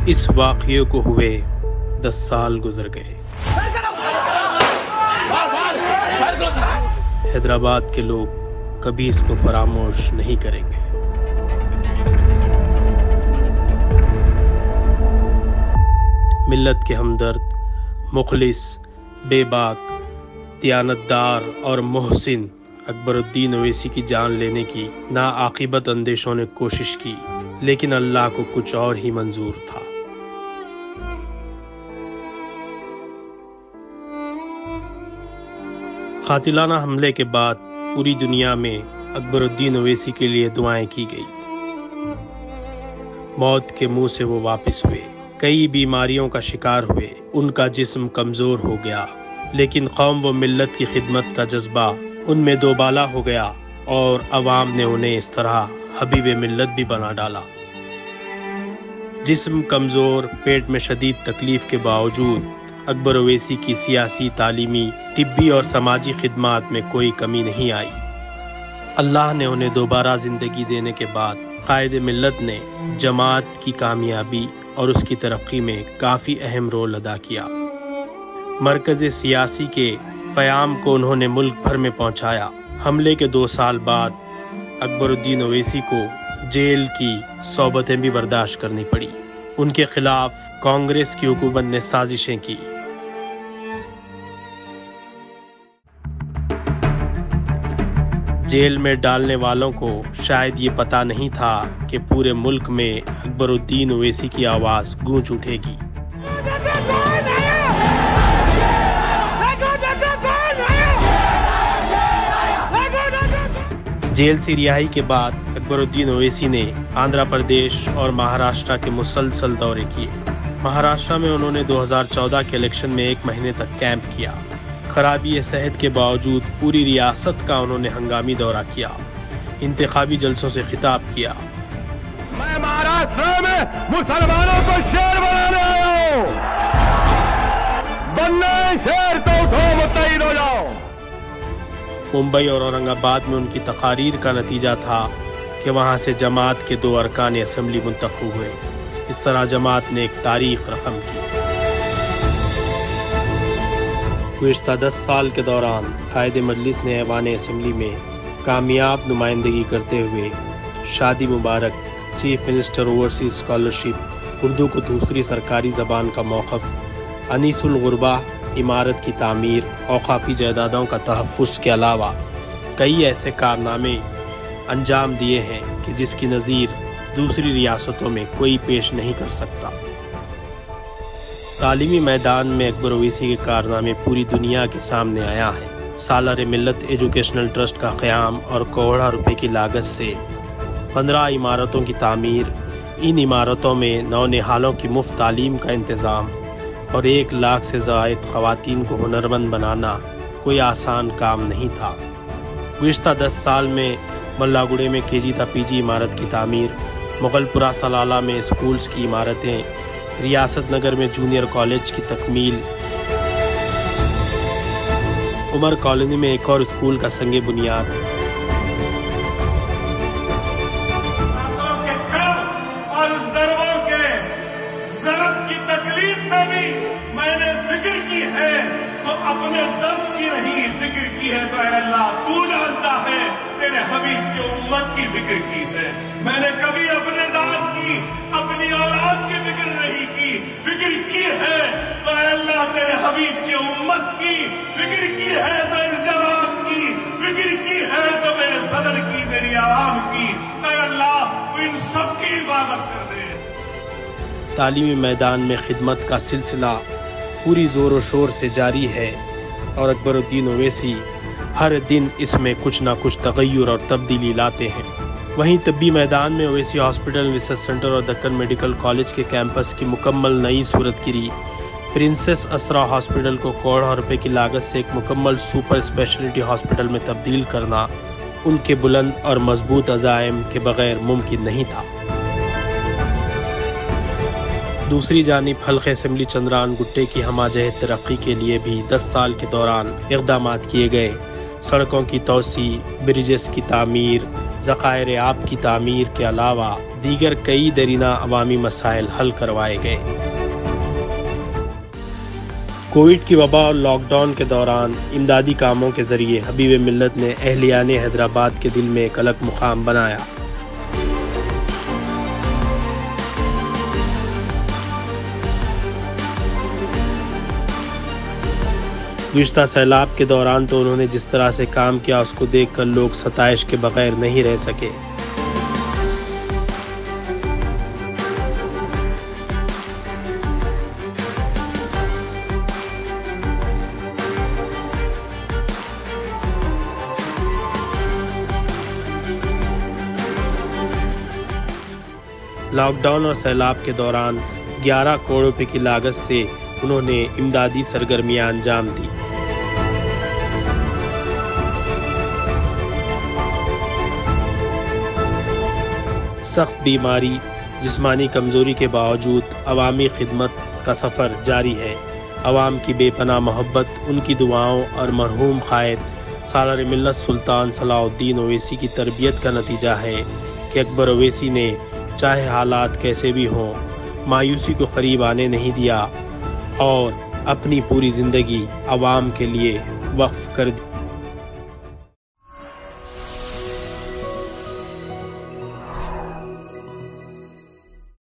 اس واقعے کو ہوئے 10 سال گزر گئے۔ حیدرآباد کے لوگ کبھی اس کو فراموش نہیں کریں گے۔ ملت کے ہمدرد، مخلص، بے باک، دیانتدار اور محسن اکبر الدین اویسی کی جان لینے کی ناعاقبت اندیشوں نے کوشش کی، لیکن اللہ کو کچھ اور ہی منظور تھا۔ قاتلانہ حملے کے بعد پوری دنیا میں اکبر الدین اویسی کے لیے دعائیں کی گئی۔ موت کے منہ سے وہ واپس ہوئے، کئی بیماریوں کا شکار ہوئے، ان کا جسم کمزور ہو گیا، لیکن قوم و ملت کی خدمت کا جذبہ ان میں دوبالا ہو گیا اور عوام نے انہیں اس طرح حبیب ملت بھی بنا ڈالا۔ جسم کمزور، پیٹ میں شدید تکلیف کے باوجود اکبر اویسی کی سیاسی، تعلیمی، طبی اور سماجی خدمات میں کوئی کمی نہیں آئی۔ اللہ نے انہیں دوبارہ زندگی دینے کے بعد قائد ملت نے جماعت کی کامیابی اور اس کی ترقی میں کافی اہم رول ادا کیا۔ مرکز سیاسی کے پیام کو انہوں نے ملک بھر میں پہنچایا۔ حملے کے 2 سال بعد اکبر الدین اویسی کو جیل کی صحبتیں بھی برداشت کرنی پڑی۔ ان کے خلاف کانگریس کی حکومت نے سازشیں کی۔ جیل میں ڈالنے والوں کو شاید یہ پتہ نہیں تھا کہ پورے ملک میں اکبر الدین اویسی کی آواز گونج اٹھے گی۔ جیل سے رہائی کے بعد اکبر الدین اویسی نے آندھرا پردیش اور مہاراشٹرا کے مسلسل دورے کیے۔ مہاراشٹرا میں انہوں نے 2014 کے الیکشن میں 1 مہینے تک کیمپ کیا۔ خرابی صحت کے باوجود پوری ریاست کا انہوں نے ہنگامی دورہ کیا، انتخابی جلسوں سے خطاب کیا۔ میں مہاراشٹر میں مسلمانوں کو شیر بنانے آیا ہوں، بننا شیر تو اٹھو متحد ہو جاؤ۔ ممبئی اور اورنگ آباد میں ان کی تقاریر کا نتیجہ تھا کہ وہاں سے جماعت کے 2 ارکان اسمبلی منتخب ہوئے۔ اس طرح جماعت نے ایک تاریخ رقم کی۔ گزشتہ 10 سال کے دوران قائد مجلس نے ایوان اسمبلی میں کامیاب نمائندگی کرتے ہوئے Shaadi Mubarak, chief minister overseas scholarship, Urdu کو دوسری سرکاری زبان کا موقف، انیس الغربا عمارت کی تعمیر، اوقافی جائیدادوں کا تحفظ کے علاوہ کئی ایسے کارنامے انجام دیے ہیں کہ جس کی نظیر دوسری ریاستوں میں کوئی پیش نہیں کر سکتا۔ تعلیمی میدان میں اکبر اویسی کے کارنامے پوری دنیا کے سامنے آیا ہے۔ سالار ملت ایجوکیشنل ٹرسٹ کا قیام اور کروڑوں روپے کی لاگت سے 15 عمارتوں کی تعمیر، ان عمارتوں میں نونہالوں کی مفت تعلیم کا انتظام اور 1 لاکھ سے زائد خواتین کو ہنرمند بنانا کوئی آسان کام نہیں تھا۔ گزشتہ 10 سال میں ملا گڑے میں KG تا PG عمارت کی تعمیر، مغل پورہ سلالہ میں اسکولز کی عمارتیں، ریاست نگر میں جونیئر کالج کی تکمیل، عمر کالونی میں ایک اور اسکول کا سنگ بنیاد۔ اپنے درد کی نہیں فکر کی ہے تو اے اللہ تو جانتا ہے، تیرے حبیب کی امت کی فکر کی ہے۔ میں نے کبھی اپنے ذات کی، اپنی اولاد کی فکر نہیں کی، فکر کی ہے تو اے اللہ تیرے حبیب کی امت کی فکر کی ہے، تو اس جماعت کی فکر کی ہے، تو میرے صدر کی، میری عوام کی، اے اللہ تو ان سب کی حفاظت کر دے۔ تعلیمی میدان میں خدمت کا سلسلہ پوری زور و شور سے جاری ہے اور اکبر الدین اویسی ہر دن اس میں کچھ نہ کچھ تغیر اور تبدیلی لاتے ہیں۔ وہیں طبی میدان میں اویسی ہاسپٹل، ریسرچ سینٹر اور دکن میڈیکل کالج کے کیمپس کی مکمل نئی صورت گری۔ پرنسس اسرا ہاسپٹل کو کروڑوں روپے کی لاگت سے ایک مکمل سپر اسپیشلٹی ہاسپٹل میں تبدیل کرنا ان کے بلند اور مضبوط عزائم کے بغیر ممکن نہیں تھا۔ دوسری جانب حلقہ اسمبلی چندران گٹے کی ہمہ جہت ترقی کے لیے بھی 10 سال کے دوران اقدامات کیے گئے۔ سڑکوں کی توسیع، برجز کی تعمیر، ذخائر آب کی تعمیر کے علاوہ دیگر کئی درینہ عوامی مسائل حل کروائے گئے۔ کووڈ کی وبا اور لاک ڈاؤن کے دوران امدادی کاموں کے ذریعے حبیب ملت نے اہلیان حیدرآباد کے دل میں ایک الگ مقام بنایا۔ گزشتہ سیلاب کے دوران تو انہوں نے جس طرح سے کام کیا اس کو دیکھ کر لوگ ستائش کے بغیر نہیں رہ سکے۔ لاک ڈاؤن اور سیلاب کے دوران 11 کروڑ روپے کی لاگت سے انہوں نے امدادی سرگرمیاں انجام دی۔ سخت بیماری، جسمانی کمزوری کے باوجود عوامی خدمت کا سفر جاری ہے۔ عوام کی بے پناہ محبت، ان کی دعاؤں اور مرحوم قائد سالار ملت سلطان صلاح الدین اویسی کی تربیت کا نتیجہ ہے کہ اکبر اویسی نے چاہے حالات کیسے بھی ہوں مایوسی کو قریب آنے نہیں دیا اور اپنی پوری زندگی عوام کے لیے وقف کر دی۔